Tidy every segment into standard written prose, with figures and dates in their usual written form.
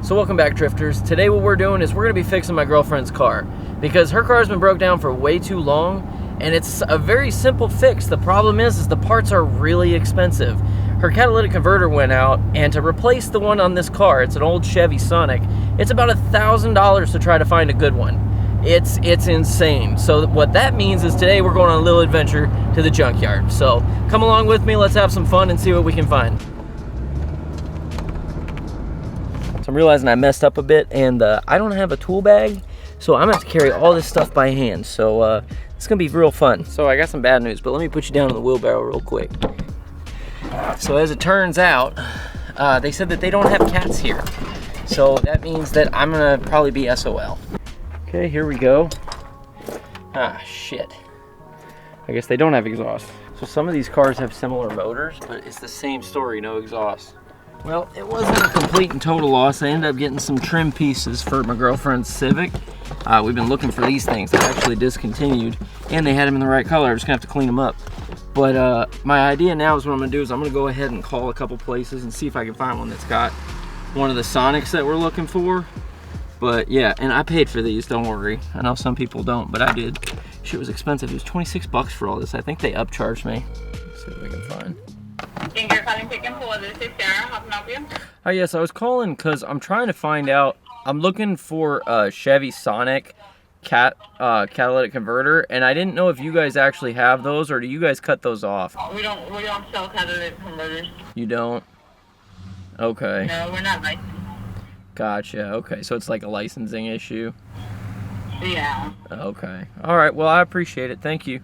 So welcome back, drifters. Today what we're doing is we're going to be fixing my girlfriend's car because her car's been broke down for way too long, and it's a very simple fix. The problem is the parts are really expensive. Her catalytic converter went out, and to replace the one on this car, it's an old Chevy Sonic, it's about $1,000 to try to find a good one. It's insane. So what that means is today we're going on a little adventure to the junkyard. So come along with me, let's have some fun and see what we can find. I'm realizing I messed up a bit, and I don't have a tool bag, so I'm gonna have to carry all this stuff by hand. So it's gonna be real fun. So I got some bad news, but let me put you down in the wheelbarrow real quick. So as it turns out, they said that they don't have cats here, so that means that I'm gonna probably be SOL. Okay, here we go. Ah, shit. I guess they don't have exhaust. So some of these cars have similar motors, but it's the same story, no exhaust. Well, it wasn't a complete and total loss. I ended up getting some trim pieces for my girlfriend's Civic. We've been looking for these things. They actually discontinued, and they had them in the right color. I'm just gonna have to clean them up. But my idea now is what I'm gonna do is I'm gonna go ahead and call a couple places and see if I can find one that's got one of the Sonics that we're looking for. But yeah, and I paid for these, don't worry. I know some people don't, but I did. Shit was expensive. It was 26 bucks for all this. I think they upcharged me. Let's see what we can find. Thank you for calling Pick and Pull. This is Sarah. How can I help you? Oh yes, I was calling because I'm trying to find out. I'm looking for a Chevy Sonic catalytic converter, and I didn't know if you guys actually have those, or do you guys cut those off? We don't sell catalytic converters. You don't? Okay. No, we're not licensed. Gotcha. Okay, so it's like a licensing issue. Yeah. Okay. All right. Well, I appreciate it. Thank you.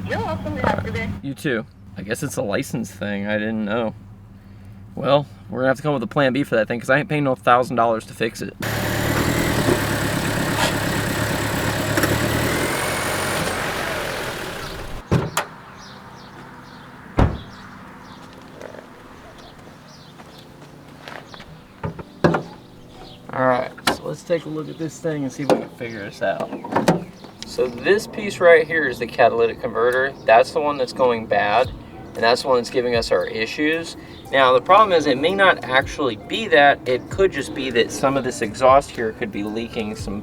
You're welcome. Have a good day. You too. I guess it's a license thing. I didn't know. Well, we're gonna have to come up with a plan B for that thing because I ain't paying no $1,000 to fix it. Alright, so let's take a look at this thing and see if we can figure this out. So this piece right here is the catalytic converter. That's the one that's going bad, and that's the one that's giving us our issues. Now the problem is it may not actually be that. It could just be that some of this exhaust here could be leaking some,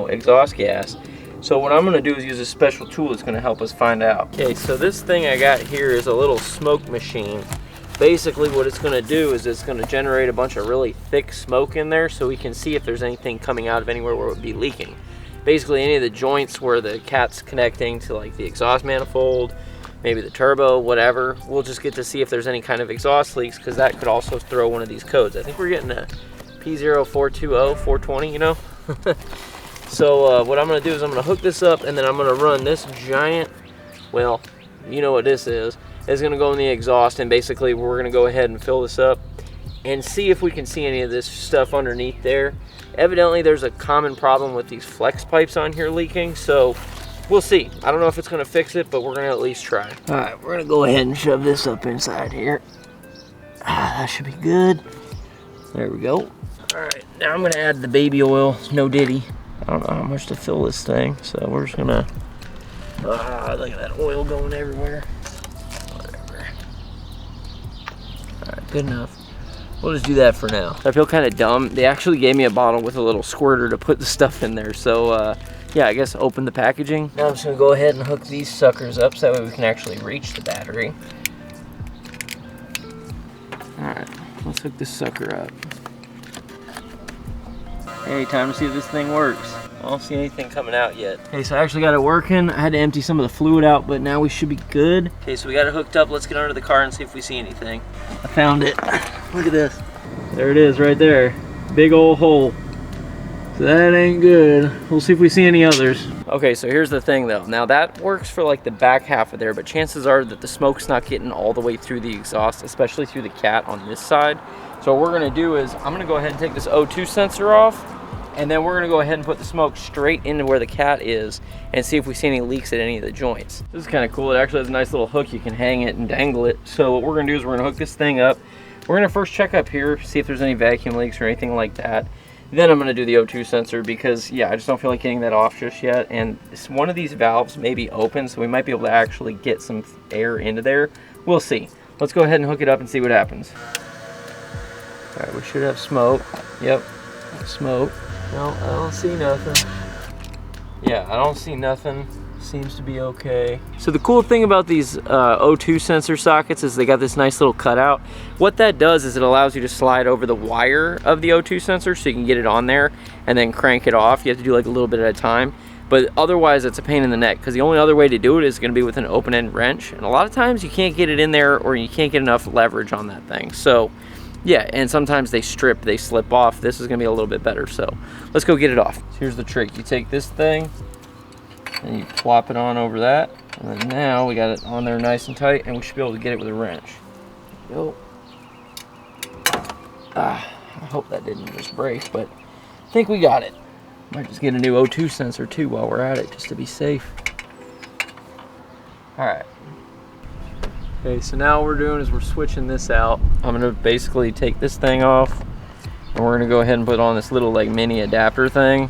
exhaust gas. So what I'm gonna do is use a special tool that's gonna help us find out. Okay, so this thing I got here is a little smoke machine. Basically what it's gonna do is it's gonna generate a bunch of really thick smoke in there so we can see if there's anything coming out of anywhere where it would be leaking. Basically any of the joints where the cat's connecting to like the exhaust manifold, maybe the turbo, whatever, we'll just get to see if there's any kind of exhaust leaks, because that could also throw one of these codes. I think we're getting a P0420, 420, So what I'm gonna do is I'm gonna hook this up, and then I'm gonna run this giant, well, you know what this is. It's gonna go in the exhaust, and basically we're gonna go ahead and fill this up and see if we can see any of this stuff underneath there. Evidently there's a common problem with these flex pipes on here leaking, so we'll see. I don't know if it's gonna fix it, but we're gonna at least try. All right, we're gonna go ahead and shove this up inside here. That should be good. There we go. All right, now I'm gonna add the baby oil, no diddy. I don't know how much to fill this thing, so we're just gonna, look at that oil going everywhere. Whatever. All right, good enough. We'll just do that for now. I feel kind of dumb. They actually gave me a bottle with a little squirter to put the stuff in there. So yeah, I guess open the packaging. Now I'm just gonna go ahead and hook these suckers up so that way we can actually reach the battery. All right, let's hook this sucker up. Hey, time to see if this thing works. I don't see anything coming out yet. Okay, so I actually got it working. I had to empty some of the fluid out, but now we should be good. Okay, so we got it hooked up. Let's get under the car and see if we see anything. I found it. Look at this. There it is right there. Big old hole. So that ain't good. We'll see if we see any others. Okay, so here's the thing though. Now that works for like the back half of there, but chances are that the smoke's not getting all the way through the exhaust, especially through the cat on this side. So what we're gonna do is I'm gonna go ahead and take this O2 sensor off, and then we're gonna go ahead and put the smoke straight into where the cat is and see if we see any leaks at any of the joints. This is kind of cool. It actually has a nice little hook. You can hang it and dangle it. So what we're gonna do is we're gonna hook this thing up. We're gonna first check up here, see if there's any vacuum leaks or anything like that. Then I'm gonna do the O2 sensor because yeah, I just don't feel like getting that off just yet. And one of these valves may be open, so we might be able to actually get some air into there. We'll see. Let's go ahead and hook it up and see what happens. Alright, we should have smoke. Yep, smoke. No, I don't see nothing. Yeah, I don't see nothing. Seems to be okay. So the cool thing about these O2 sensor sockets is they got this nice little cutout. What that does is it allows you to slide over the wire of the O2 sensor so you can get it on there and then crank it off. You have to do like a little bit at a time, but otherwise it's a pain in the neck because the only other way to do it is going to be with an open-end wrench, and a lot of times you can't get it in there or you can't get enough leverage on that thing. So yeah, and sometimes they slip off. This is going to be a little bit better, so let's go get it off. So here's the trick. You take this thing and you plop it on over that, and then now we got it on there nice and tight, and we should be able to get it with a wrench. There we go. I hope that didn't just break, but I think we got it. Might just get a new O2 sensor too while we're at it, just to be safe. Alright. Okay, so now what we're doing is we're switching this out. I'm gonna basically take this thing off, and we're gonna go ahead and put on this little like mini adapter thing,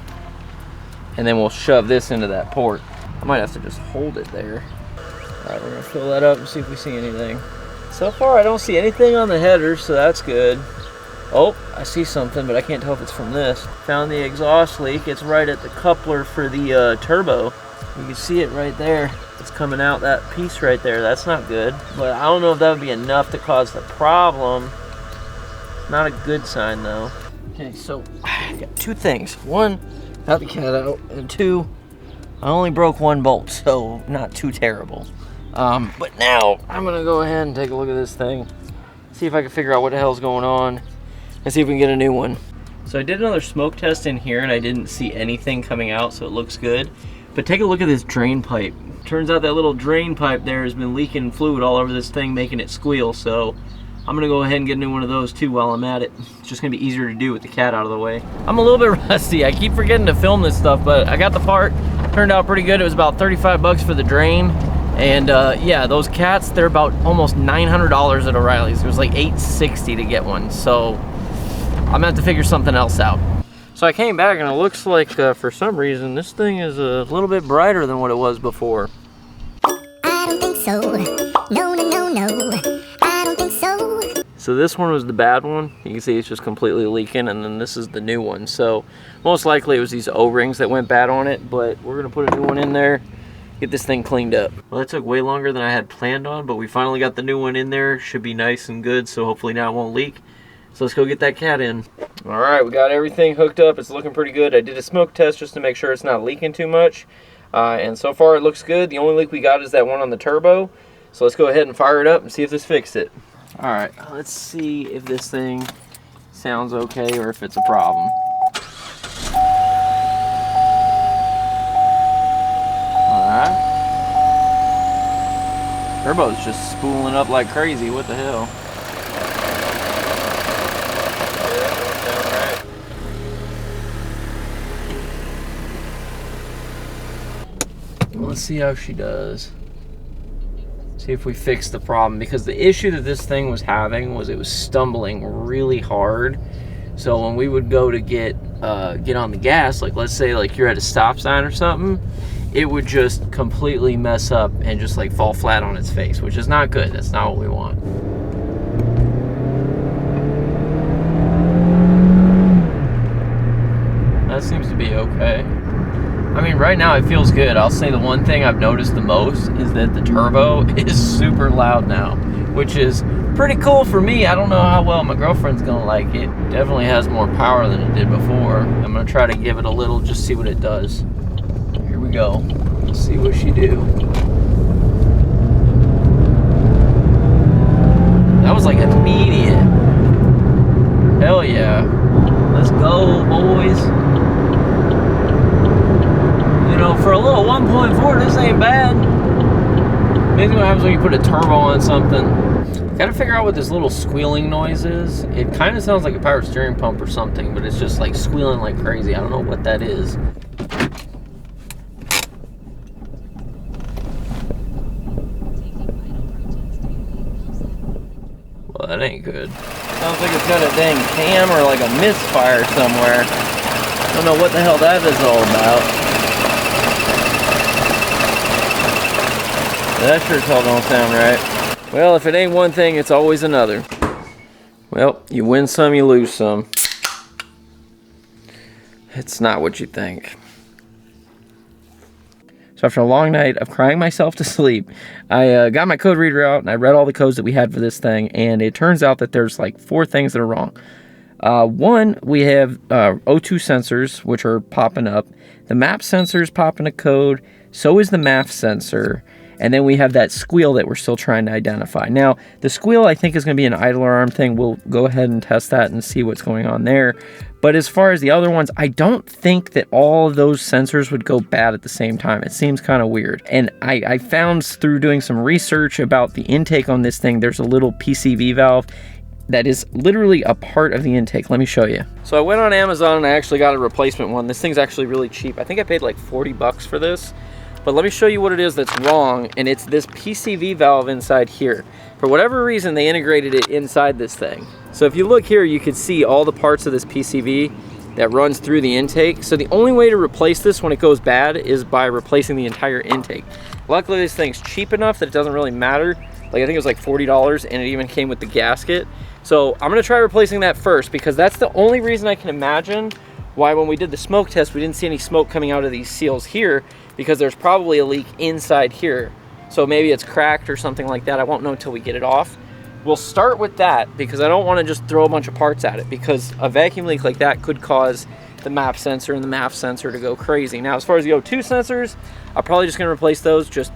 and then we'll shove this into that port. I might have to just hold it there. All right, we're gonna fill that up and see if we see anything. So far, I don't see anything on the header, so that's good. Oh, I see something, but I can't tell if it's from this. Found the exhaust leak. It's right at the coupler for the turbo. You can see it right there. It's coming out, that piece right there. That's not good, but I don't know if that would be enough to cause the problem. Not a good sign though. Okay, so I got two things. One, got the cat out, and two, I only broke one bolt, so not too terrible. But now I'm gonna go ahead and take a look at this thing, see if I can figure out what the hell's going on, and see if we can get a new one. So I did another smoke test in here, and I didn't see anything coming out, so it looks good. But take a look at this drain pipe. Turns out that little drain pipe there has been leaking fluid all over this thing, making it squeal. So I'm gonna go ahead and get a new one of those too while I'm at it. It's just gonna be easier to do with the cat out of the way. I'm a little bit rusty. I keep forgetting to film this stuff, but I got the part. Turned out pretty good. It was about 35 bucks for the drain. And yeah, those cats, they're about almost $900 at O'Reilly's. It was like $860 to get one. So I'm gonna have to figure something else out. So I came back and it looks like for some reason this thing is a little bit brighter than what it was before. I don't think so. No, no, no, no. I don't think so. So this one was the bad one. You can see it's just completely leaking, and then this is the new one. So most likely it was these O-rings that went bad on it, but we're gonna put a new one in there, get this thing cleaned up. Well, that took way longer than I had planned on, but we finally got the new one in there. Should be nice and good, so hopefully now it won't leak. So let's go get that cat in. All right, we got everything hooked up. It's looking pretty good. I did a smoke test just to make sure it's not leaking too much. And so far it looks good. The only leak we got is that one on the turbo. So let's go ahead and fire it up and see if this fixed it. All right, let's see if this thing sounds okay or if it's a problem. All right. Turbo's just spooling up like crazy. What the hell? Let's see how she does. See if we fix the problem, because the issue that this thing was having was it was stumbling really hard. So when we would go to get on the gas, like let's say like you're at a stop sign or something, it would just completely mess up and just like fall flat on its face, which is not good. That's not what we want. That seems to be okay. I mean, right now it feels good. I'll say the one thing I've noticed the most is that the turbo is super loud now, which is pretty cool for me. I don't know how well my girlfriend's gonna like it. Definitely has more power than it did before. I'm gonna try to give it a little, just see what it does. Here we go. Let's see what she do. That was like immediate. Hell yeah. Let's go, boys. You know, for a little 1.4, this ain't bad. Amazing what happens when you put a turbo on something. Gotta figure out what this little squealing noise is. It kind of sounds like a power steering pump or something, but it's just like squealing like crazy. I don't know what that is. Well, that ain't good. Sounds like it's got a dang cam or like a misfire somewhere. I don't know what the hell that is all about. That sure as hell don't sound right. Well, if it ain't one thing, it's always another. Well, you win some, you lose some. It's not what you think. So after a long night of crying myself to sleep, I got my code reader out and I read all the codes that we had for this thing, and it turns out that there's like 4 things that are wrong. One, we have O2 sensors, which are popping up. The map sensor's popping a code, so is the MAF sensor, and then we have that squeal that we're still trying to identify. Now, the squeal I think is going to be an idle alarm thing. We'll go ahead and test that and see what's going on there. But as far as the other ones, I don't think that all of those sensors would go bad at the same time. It seems kind of weird. And I found through doing some research about the intake on this thing, there's a little PCV valve that is literally a part of the intake. Let me show you. So I went on Amazon and I actually got a replacement one. This thing's actually really cheap. I think I paid like 40 bucks for this. But let me show you what it is that's wrong, and it's this PCV valve inside here. For whatever reason, they integrated it inside this thing. So if you look here, you can see all the parts of this PCV that runs through the intake. So the only way to replace this when it goes bad is by replacing the entire intake. Luckily, this thing's cheap enough that it doesn't really matter. Like, I think it was like $40, and it even came with the gasket. So I'm gonna try replacing that first, because that's the only reason I can imagine why when we did the smoke test, we didn't see any smoke coming out of these seals here, because there's probably a leak inside here. So maybe it's cracked or something like that. I won't know until we get it off. We'll start with that, because I don't want to just throw a bunch of parts at it, because a vacuum leak like that could cause the MAP sensor and the MAF sensor to go crazy. Now, as far as the O2 sensors, I'm probably just going to replace those, just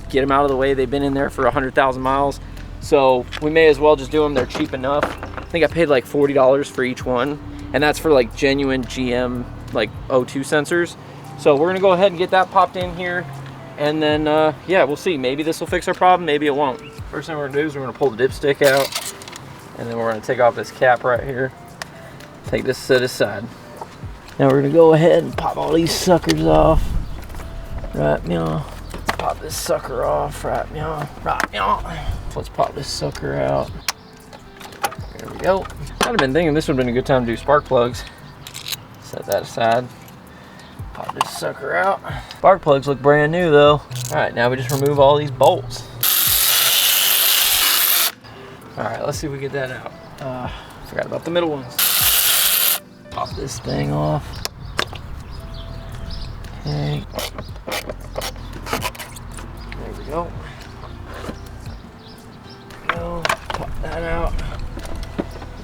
get them out of the way. They've been in there for 100,000 miles. So we may as well just do them. They're cheap enough. I think I paid like $40 for each one, and that's for like genuine GM like O2 sensors. So we're gonna go ahead and get that popped in here, and then yeah, we'll see. Maybe this will fix our problem, maybe it won't. First thing we're gonna do is we're gonna pull the dipstick out, and then we're gonna take off this cap right here, take this set aside. Now we're gonna go ahead and pop all these suckers off. Right now, let's pop this sucker off. Right now, right now. So let's pop this sucker out. There we go. I'd have been thinking this would have been a good time to do spark plugs. Set that aside. Pop this sucker out. Spark plugs look brand new though. All right, now we just remove all these bolts. All right, let's see if we get that out. Forgot about the middle ones. Pop this thing off. Okay. There we go. Pop that out.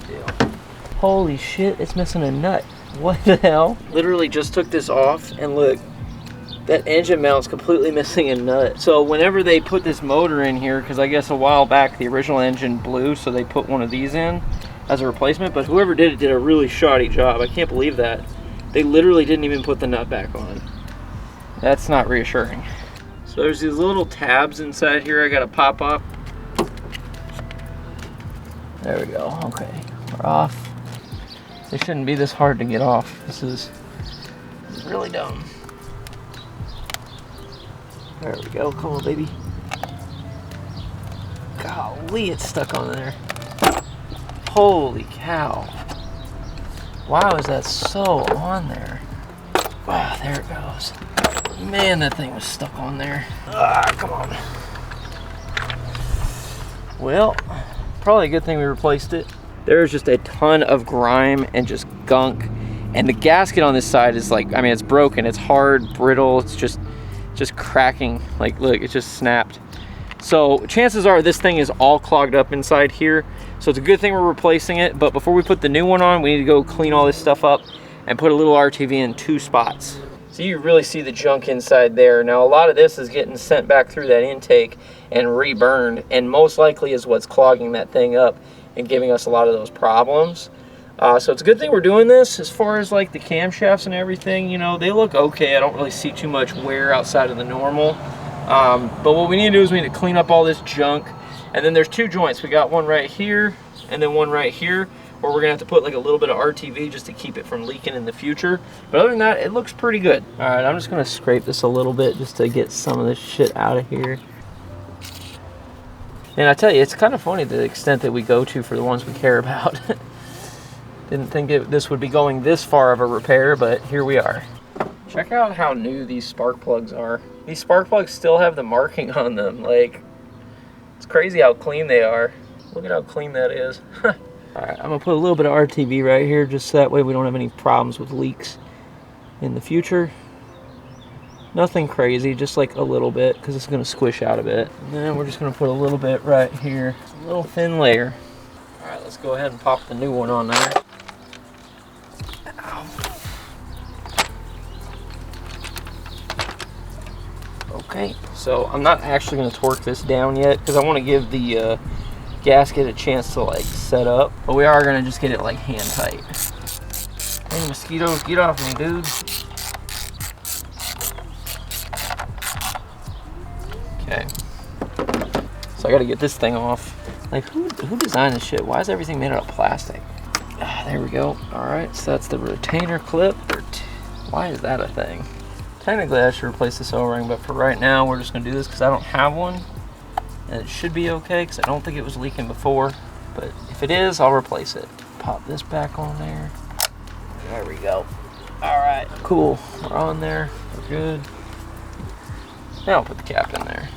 Good deal. Holy shit, it's missing a nut. What the hell? Literally just took this off, and look, that engine mount's completely missing a nut. So whenever they put this motor in here, because I guess a while back the original engine blew, so they put one of these in as a replacement, but whoever did it did a really shoddy job. I can't believe that. They literally didn't even put the nut back on. That's not reassuring. So there's these little tabs inside here I gotta pop up. There we go, okay, we're off. They shouldn't be this hard to get off. This is really dumb. There we go, come on baby. Golly, it's stuck on there. Holy cow. Wow, is that so on there? Wow, there it goes. Man, that thing was stuck on there. Ah, come on. Well, probably a good thing we replaced it. There's just a ton of grime and just gunk, and the gasket on this side is like, I mean, it's broken, it's hard, brittle, it's just cracking. Like, look, it just snapped. So chances are this thing is all clogged up inside here, so it's a good thing we're replacing it. But before we put the new one on, we need to go clean all this stuff up and put a little RTV in 2 spots. So you really see the junk inside there. Now, a lot of this is getting sent back through that intake and reburned, and most likely is what's clogging that thing up and giving us a lot of those problems. So it's a good thing we're doing this. As far as like the camshafts and everything, you know, they look okay. I don't really see too much wear outside of the normal. But what we need to do is we need to clean up all this junk. And then there's 2 joints. We got one right here and then one right here, where we're gonna have to put like a little bit of RTV just to keep it from leaking in the future. But other than that, it looks pretty good. All right, I'm just gonna scrape this a little bit just to get some of this shit out of here. And I tell you, it's kind of funny the extent that we go to for the ones we care about. Didn't think this would be going this far of a repair, but here we are. Check out how new these spark plugs are. These spark plugs still have the marking on them. Like, it's crazy how clean they are. Look at how clean that is. Alright, I'm going to put a little bit of RTV right here, just so that way we don't have any problems with leaks in the future. Nothing crazy, just like a little bit, because it's going to squish out a bit. And then we're just going to put a little bit right here, a little thin layer. Alright, let's go ahead and pop the new one on there. Ow. Okay, so I'm not actually going to torque this down yet, because I want to give the gasket a chance to like set up, but we are gonna just get it like hand tight. Hey mosquitoes, get off me, dude. Okay, so I gotta get this thing off. Like who designed this shit? Why is everything made out of plastic? There we go. All right, so that's the retainer clip. Why is that a thing? Technically I should replace this O-ring, but for right now we're just gonna do this because I don't have one. And it should be okay because I don't think it was leaking before, but if it is, I'll replace it. Pop this back on there. There we go. All right, cool. We're on there. We're good. Now I'll put the cap in there.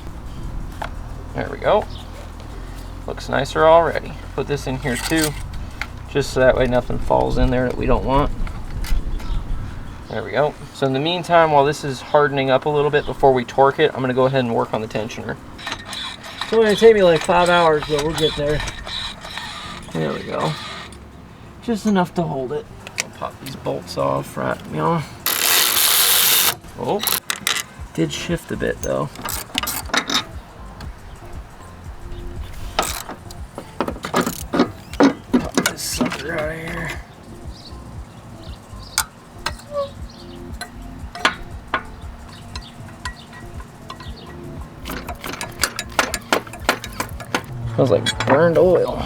There we go. Looks nicer already. Put this in here too, just so that way nothing falls in there that we don't want. There we go. So in the meantime, while this is hardening up a little bit before we torque it, I'm gonna go ahead and work on the tensioner. It's only gonna take me like 5 hours, but we'll get there. There we go. Just enough to hold it. I'll pop these bolts off right now. Oh, did shift a bit though. Pop this sucker out of here. Smells like burned oil.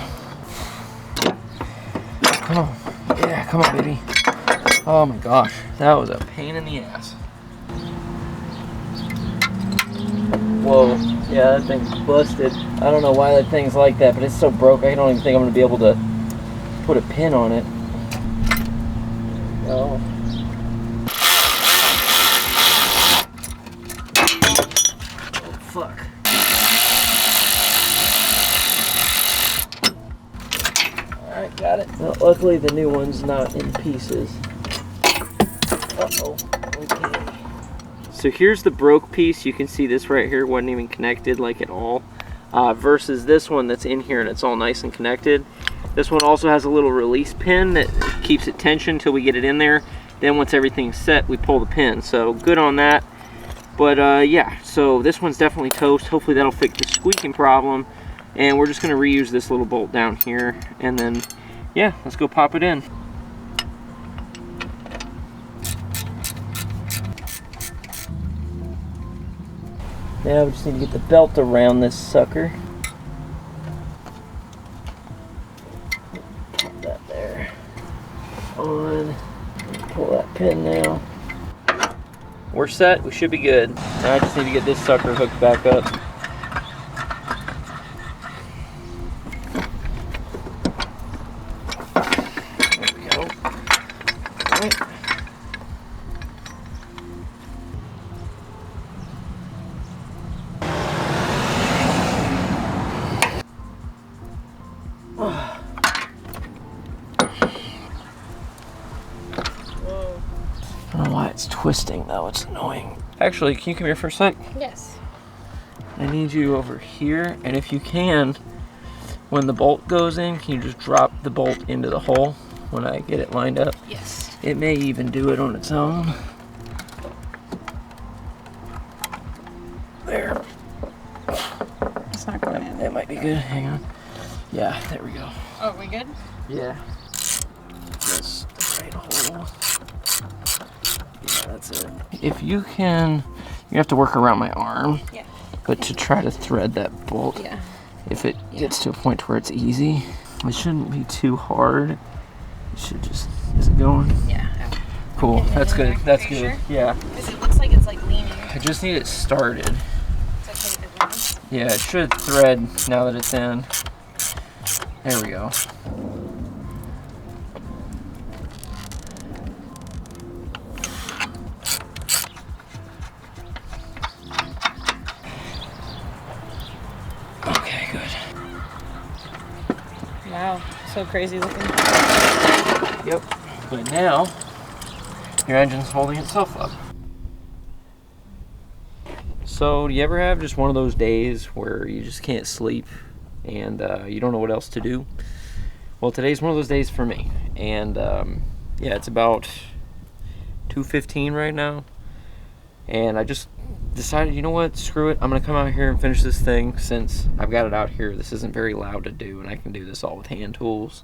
Come on. Yeah, come on, baby. Oh my gosh. That was a pain in the ass. Whoa. Yeah, that thing's busted. I don't know why that thing's like that, but it's so broke I don't even think I'm going to be able to put a pin on it. Oh. Oh, fuck. Alright, got it. Well, luckily the new one's not in pieces. Uh-oh. Okay. So here's the broke piece. You can see this right here wasn't even connected like at all. Versus this one that's in here and it's all nice and connected. This one also has a little release pin that keeps it tensioned until we get it in there. Then once everything's set, we pull the pin. So good on that. But yeah, so this one's definitely toast. Hopefully that'll fix the squeaking problem. And we're just gonna reuse this little bolt down here. And then, yeah, let's go pop it in. Now we just need to get the belt around this sucker. Put that there. On. Pull that pin now. We're set. We should be good. Now I just need to get this sucker hooked back up. There we go. All right. I don't know why it's twisting though, it's annoying. Actually, can you come here for a sec? Yes. I need you over here, and if you can, when the bolt goes in, can you just drop the bolt into the hole when I get it lined up? Yes. It may even do it on its own. There. It's not going in. That might be good, hang on. Yeah, there we go. Oh, we good? Yeah. Just the right hole. Yeah, that's it. If you can, you have to work around my arm. Yeah. But to try to thread that bolt, Yeah. if it gets to a point where it's easy, it shouldn't be too hard. It should just, is it going? Yeah. Cool, that's good, that's good. Sure? Yeah. Because it looks like it's like leaning. I just need it started. It's okay if it leans. Yeah, it should thread now that it's in. There we go. Okay, good. Wow. so crazy looking. Yep. But now, your engine's holding itself up. So, do you ever have just one of those days where you just can't sleep and you don't know what else to do? Well, today's one of those days for me. And yeah, it's about 2:15 right now. And I just decided, you know what, screw it. I'm going to come out here and finish this thing since I've got it out here. This isn't very loud to do, and I can do this all with hand tools.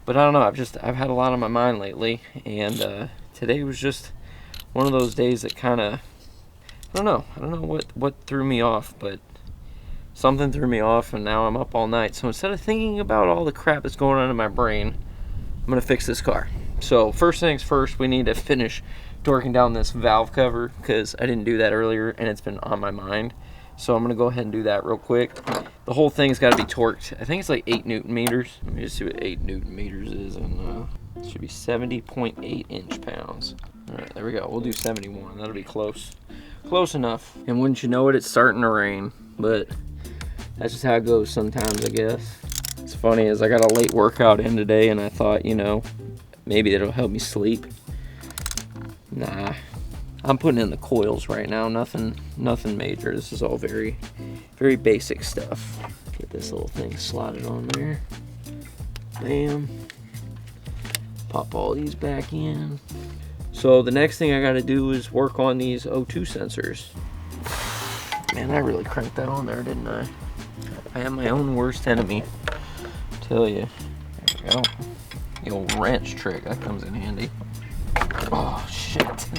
But I don't know, I've had a lot on my mind lately, and today was just one of those days that kind of, I don't know what threw me off, but something threw me off, and now I'm up all night. So instead of thinking about all the crap that's going on in my brain, I'm going to fix this car. So first things first, we need to finish torquing down this valve cover because I didn't do that earlier and it's been on my mind. So I'm going to go ahead and do that real quick. The whole thing's got to be torqued. I think it's like 8 Newton meters. Let me just see what 8 Newton meters is, and it should be 70.8 inch-pounds. All right, there we go. We'll do 71. That'll be close. Close enough. And wouldn't you know it, it's starting to rain. But that's just how it goes sometimes, I guess. It's funny is I got a late workout in today and I thought, you know, maybe it'll help me sleep. Nah, I'm putting in the coils right now. Nothing major. This is all very, very basic stuff. Get this little thing slotted on there. Bam. Pop all these back in. So the next thing I got to do is work on these O2 sensors. Man, I really cranked that on there, didn't I? I am my own worst enemy. Tell you. There we go. The old wrench trick, that comes in handy. Oh shit.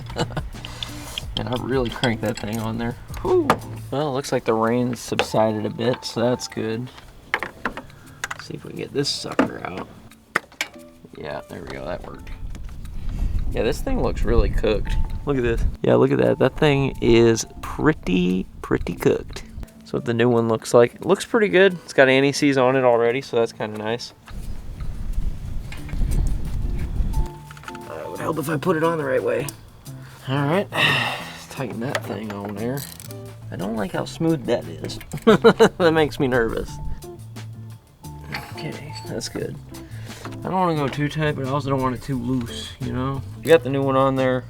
And I really cranked that thing on there. Whew. Well, it looks like the rain's subsided a bit, so that's good. Let's see if we can get this sucker out. Yeah, there we go, that worked. Yeah, this thing looks really cooked. Look at this. Yeah, look at that. That thing is pretty cooked. That's what the new one looks like. It looks pretty good. It's got anti-seize on it already, so that's kind of nice. It would help if I put it on the right way. All right, tighten that thing on there. I don't like how smooth that is. That makes me nervous. Okay, that's good. I don't want to go too tight, but I also don't want it too loose, you know? You got the new one on there.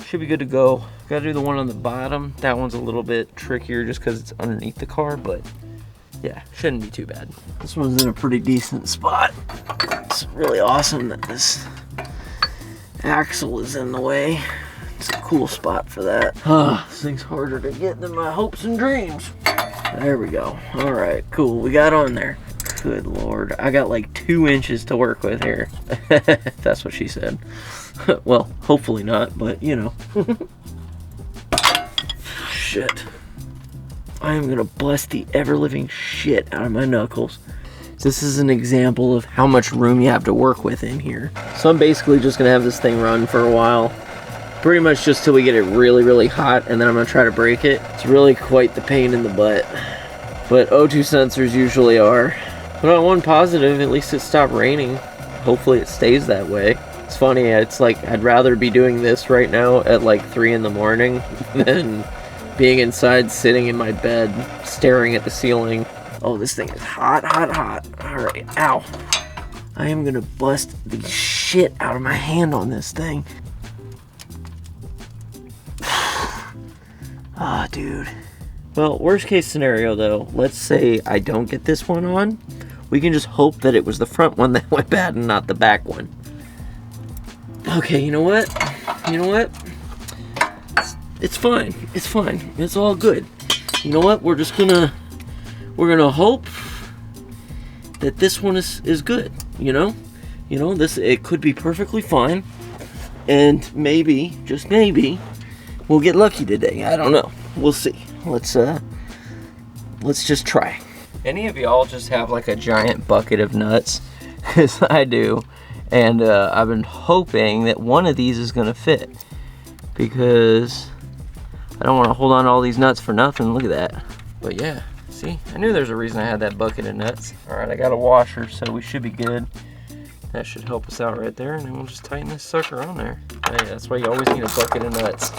Should be good to go. Got to do the one on the bottom. That one's a little bit trickier just because it's underneath the car, but yeah, shouldn't be too bad. This one's in a pretty decent spot. It's really awesome that this axle is in the way. It's a cool spot for that. This thing's harder to get than my hopes and dreams. There we go. All right, cool. We got on there. Good Lord. I got like 2 inches to work with here. That's what she said. Well, hopefully not, but you know. Shit. I am gonna bust the ever-living shit out of my knuckles. This is an example of how much room you have to work with in here. So I'm basically just gonna have this thing run for a while. Pretty much just till we get it really hot, and then I'm gonna try to break it. It's really quite the pain in the butt. But O2 sensors usually are. But on one positive, at least it stopped raining. Hopefully it stays that way. It's funny, it's like I'd rather be doing this right now at like 3 in the morning than being inside sitting in my bed staring at the ceiling. Oh, this thing is hot. Alright, ow. I am gonna bust the shit out of my hand on this thing. Ah, dude. Well, worst case scenario though, let's say I don't get this one on. We can just hope that it was the front one that went bad and not the back one. Okay, you know what? It's fine. It's all good. You know what? We're gonna hope that this one is good, you know? It could be perfectly fine. And maybe, just maybe, we'll get lucky today. I don't know. We'll see. Let's just try. Any of y'all just have like a giant bucket of nuts? Because I do. And I've been hoping that one of these is gonna fit. Because I don't want to hold on to all these nuts for nothing. Look at that. But yeah, see? I knew there's a reason I had that bucket of nuts. Alright, I got a washer, so we should be good. That should help us out right there. And then we'll just tighten this sucker on there. Hey, that's why you always need a bucket of nuts.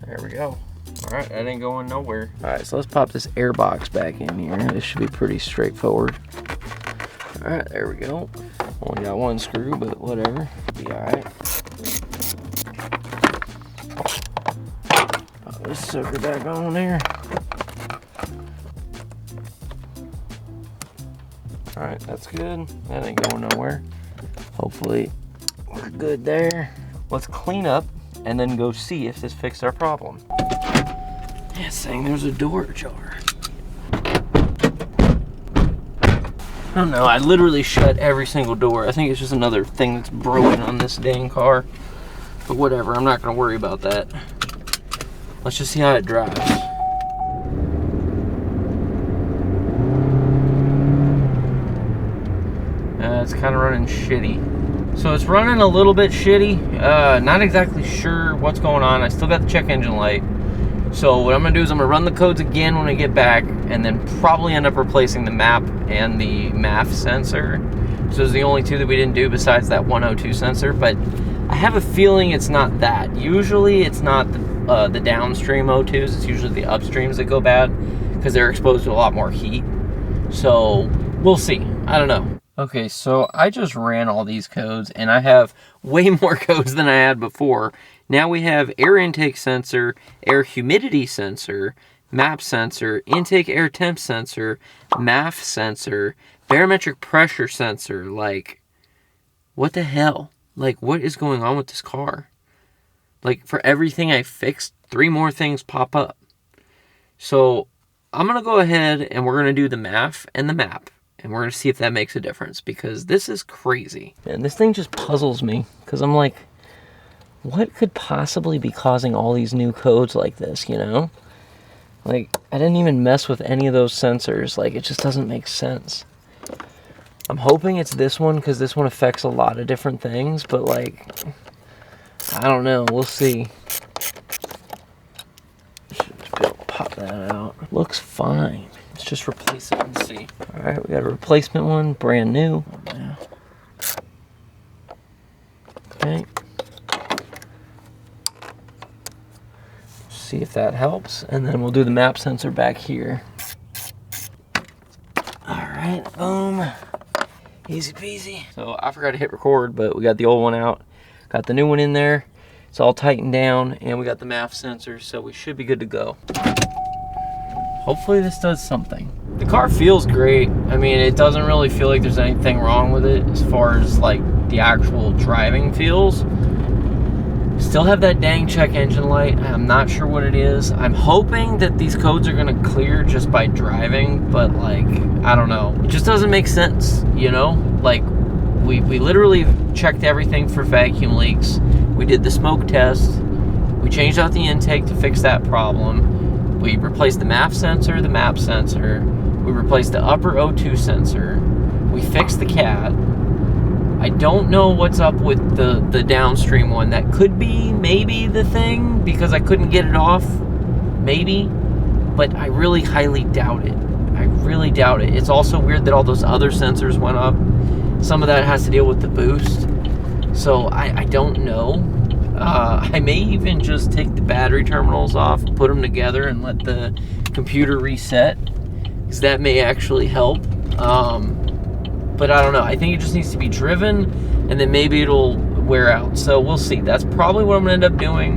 There we go. All right, that ain't going nowhere. All right, so let's pop this air box back in here. This should be pretty straightforward. All right, there we go. Only got one screw, but whatever. Be all right. Pop this sucker back on there. All right, that's good. That ain't going nowhere. Hopefully we're good there. Let's clean up and then go see if this fixed our problem. Yeah, saying there's a door ajar. I don't know, I literally shut every single door. I think it's just another thing that's broken on this dang car. But whatever, I'm not gonna worry about that. Let's just see how it drives. It's kind of running shitty. So it's running a little bit shitty. Not exactly sure what's going on. I still got the check engine light. So what I'm gonna do is I'm gonna run the codes again when I get back, and then probably end up replacing the map and the MAF sensor. So those are the only two that we didn't do besides that 102 sensor, but I have a feeling it's not that. Usually it's not the downstream O2s, it's usually the upstreams that go bad because they're exposed to a lot more heat. So we'll see, I don't know. Okay, so I just ran all these codes and I have way more codes than I had before. Now we have air intake sensor, air humidity sensor, map sensor, intake air temp sensor, MAF sensor, barometric pressure sensor. Like, what the hell? Like, what is going on with this car? Like, for everything I fixed, 3 more things pop up. So I'm going to go ahead and we're going to do the MAF and the map. And we're going to see if that makes a difference, because this is crazy. And this thing just puzzles me, because I'm like, what could possibly be causing all these new codes like this, you know? Like, I didn't even mess with any of those sensors. Like, it just doesn't make sense. I'm hoping it's this one, because this one affects a lot of different things, but like, I don't know. We'll see. Should just be able to pop that out. Looks fine. Let's just replace it and see. All right, we got a replacement one, brand new. Okay. See if that helps, and then we'll do the map sensor back here. All right, boom. Easy peasy. So I forgot to hit record, but we got the old one out. Got the new one in there. It's all tightened down, and we got the MAF sensor, so we should be good to go. Hopefully this does something. The car feels great. I mean, it doesn't really feel like there's anything wrong with it as far as like the actual driving feels. Still have that dang check engine light. I'm not sure what it is. I'm hoping that these codes are gonna clear just by driving, but like, I don't know. It just doesn't make sense, you know? Like, we literally checked everything for vacuum leaks. We did the smoke test. We changed out the intake to fix that problem. We replaced the MAF sensor, the map sensor. We replaced the upper O2 sensor. We fixed the cat. I don't know what's up with the downstream one. That could be maybe the thing, because I couldn't get it off. Maybe. But I really highly doubt it. I really doubt it. It's also weird that all those other sensors went up. Some of that has to deal with the boost. So I don't know. I may even just take the battery terminals off, put them together, and let the computer reset, because that may actually help. But I don't know. I think it just needs to be driven, and then maybe it'll wear out. So we'll see. That's probably what I'm going to end up doing.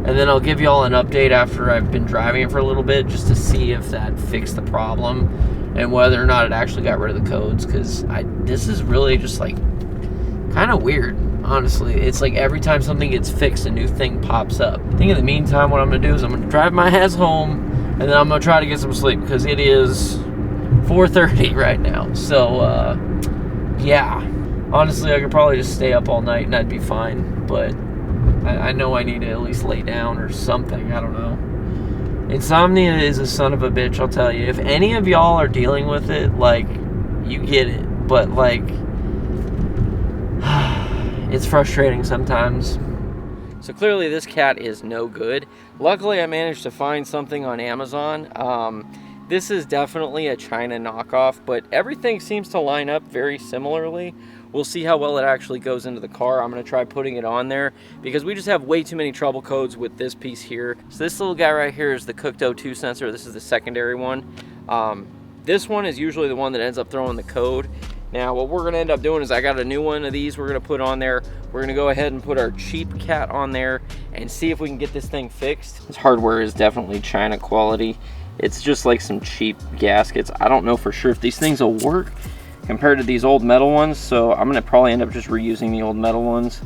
And then I'll give y'all an update after I've been driving it for a little bit, just to see if that fixed the problem and whether or not it actually got rid of the codes, because this is really just like kind of weird. Honestly, it's like every time something gets fixed, a new thing pops up. I think in the meantime, what I'm gonna do is I'm gonna drive my ass home, and then I'm gonna try to get some sleep, because it is 4:30 right now. So, yeah. Honestly, I could probably just stay up all night and I'd be fine, but I know I need to at least lay down or something. I don't know. Insomnia is a son of a bitch, I'll tell you. If any of y'all are dealing with it, like, you get it. But, like, it's frustrating sometimes. So clearly this cat is no good. Luckily I managed to find something on Amazon. This is definitely a China knockoff, but everything seems to line up very similarly. We'll see how well it actually goes into the car. I'm gonna try putting it on there because we just have way too many trouble codes with this piece here. So this little guy right here is the cooked O2 sensor. This is the secondary one. This one is usually the one that ends up throwing the code. Now what we're gonna end up doing is I got a new one of these we're gonna put on there. We're gonna go ahead and put our cheap cat on there and see if we can get this thing fixed. This hardware is definitely China quality. It's just like some cheap gaskets. I don't know for sure if these things will work compared to these old metal ones, so I'm gonna probably end up just reusing the old metal ones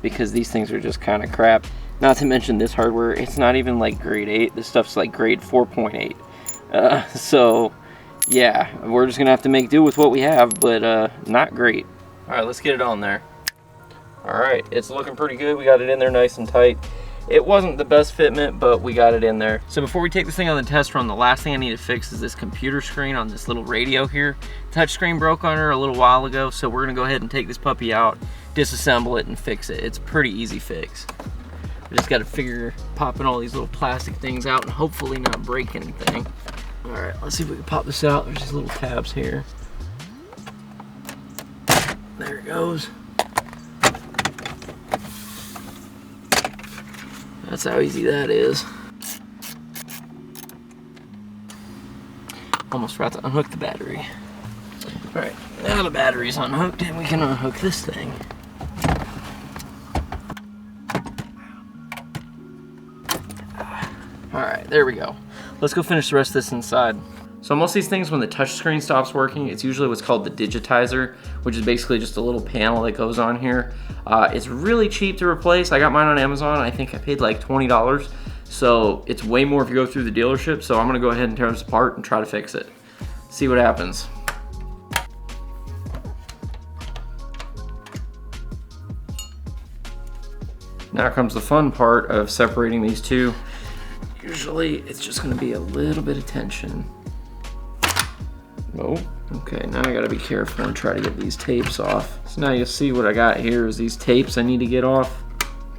because these things are just kind of crap. Not to mention this hardware, it's not even like grade 8. This stuff's like grade 4.8. So yeah, we're just gonna have to make do with what we have, but not great. All right, let's get it on there. All right, it's looking pretty good. We got it in there nice and tight. It wasn't the best fitment, but we got it in there. So before we take this thing on the test run, the last thing I need to fix is this computer screen on this little radio here. Touch screen broke on her a little while ago, so we're gonna go ahead and take this puppy out, disassemble it, and fix it. It's a pretty easy fix. We just gotta figure popping all these little plastic things out and hopefully not break anything. All right, let's see if we can pop this out. There's these little tabs here. There it goes. That's how easy that is. Almost forgot to unhook the battery. All right, now the battery's unhooked and we can unhook this thing. All right, there we go. Let's go finish the rest of this inside. So most of these things, when the touch screen stops working, it's usually what's called the digitizer, which is basically just a little panel that goes on here. It's really cheap to replace. I got mine on Amazon. I think I paid like $20. So it's way more if you go through the dealership. So I'm gonna go ahead and tear this apart and try to fix it. See what happens. Now comes the fun part of separating these two. Usually it's just gonna be a little bit of tension. Oh, okay, now I gotta be careful and try to get these tapes off. So now you'll see what I got here is these tapes I need to get off.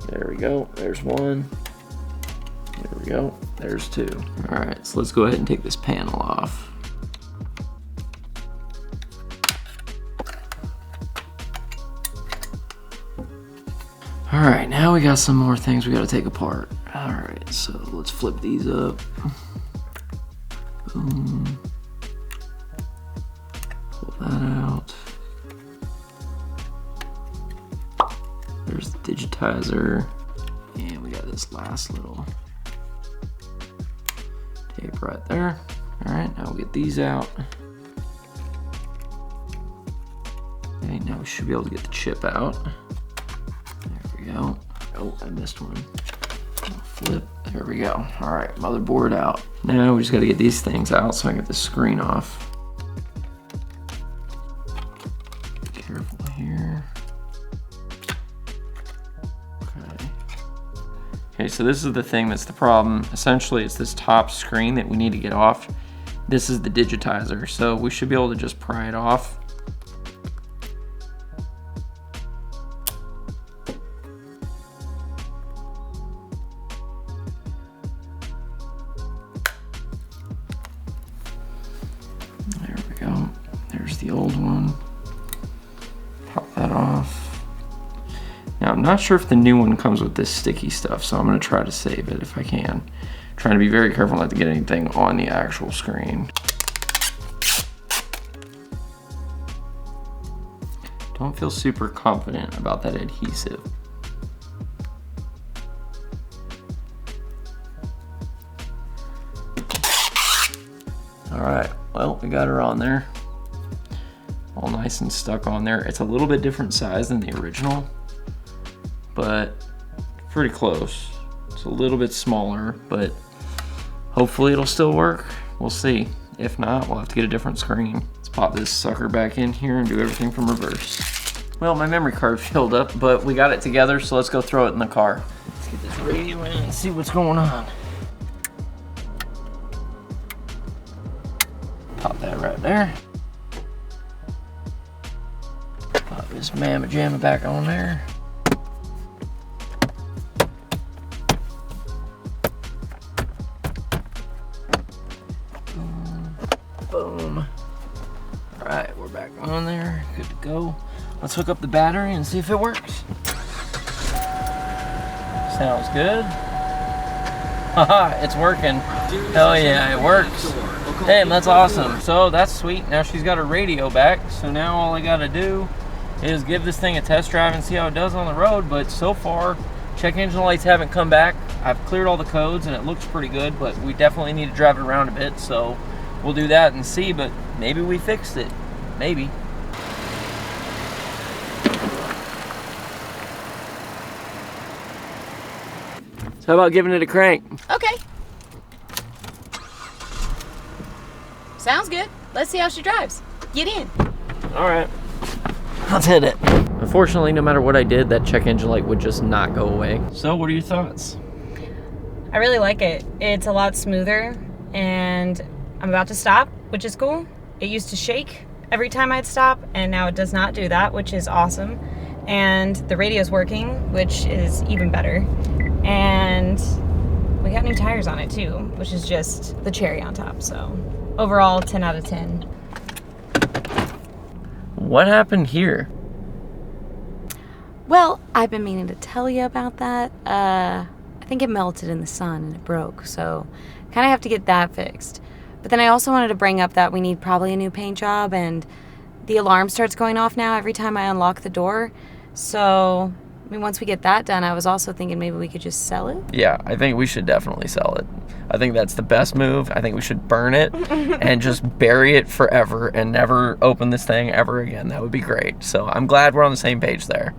There we go, there's one. There we go, there's two. All right, so let's go ahead and take this panel off. All right, now we got some more things we gotta take apart. All right, so let's flip these up. Boom. Pull that out. There's the digitizer. And we got this last little tape right there. All right, now we'll get these out. Okay, now we should be able to get the chip out. There we go. Oh, I missed one. Flip, there we go. All right, motherboard out. Now we just gotta get these things out so I can get the screen off. Careful here. Okay. Okay, so this is the thing that's the problem. Essentially, it's this top screen that we need to get off. This is the digitizer, so we should be able to just pry it off. There we go. There's the old one. Pop that off. Now, I'm not sure if the new one comes with this sticky stuff, so I'm going to try to save it if I can. Trying to be very careful not to get anything on the actual screen. Don't feel super confident about that adhesive. All right, well, we got her on there. All nice and stuck on there. It's a little bit different size than the original, but pretty close. It's a little bit smaller, but hopefully it'll still work. We'll see. If not, we'll have to get a different screen. Let's pop this sucker back in here and do everything from reverse. Well, my memory card filled up, but we got it together, so let's go throw it in the car. Let's get this radio in and see what's going on. Pop that right there. Pop this mamma jamma back on there. Boom. All right, we're back on there. Good to go. let's hook up the battery and see if it works. Sounds good. Haha, it's working. Hell yeah, it works. Damn, that's awesome. So that's sweet. Now she's got her radio back. So now all I gotta do is give this thing a test drive and see how it does on the road. But so far, check engine lights haven't come back. I've cleared all the codes and it looks pretty good, but we definitely need to drive it around a bit. So we'll do that and see, but maybe we fixed it. Maybe. So how about giving it a crank? Okay. Sounds good. Let's see how she drives. Get in. All right. Let's hit it. Unfortunately, no matter what I did, that check engine light would just not go away. So what are your thoughts? I really like it. It's a lot smoother, and I'm about to stop, which is cool. It used to shake every time I'd stop, and now it does not do that, which is awesome. And the radio's working, which is even better. And we got new tires on it too, which is just the cherry on top. So overall, 10 out of 10. What happened here? Well, I've been meaning to tell you about that. I think it melted in the sun and it broke, so kind of have to get that fixed. But then I also wanted to bring up that we need probably a new paint job, and the alarm starts going off now every time I unlock the door. So, I mean, once we get that done, I was also thinking maybe we could just sell it. Yeah, I think we should definitely sell it. I think that's the best move. I think we should burn it and just bury it forever and never open this thing ever again. That would be great. So I'm glad we're on the same page there.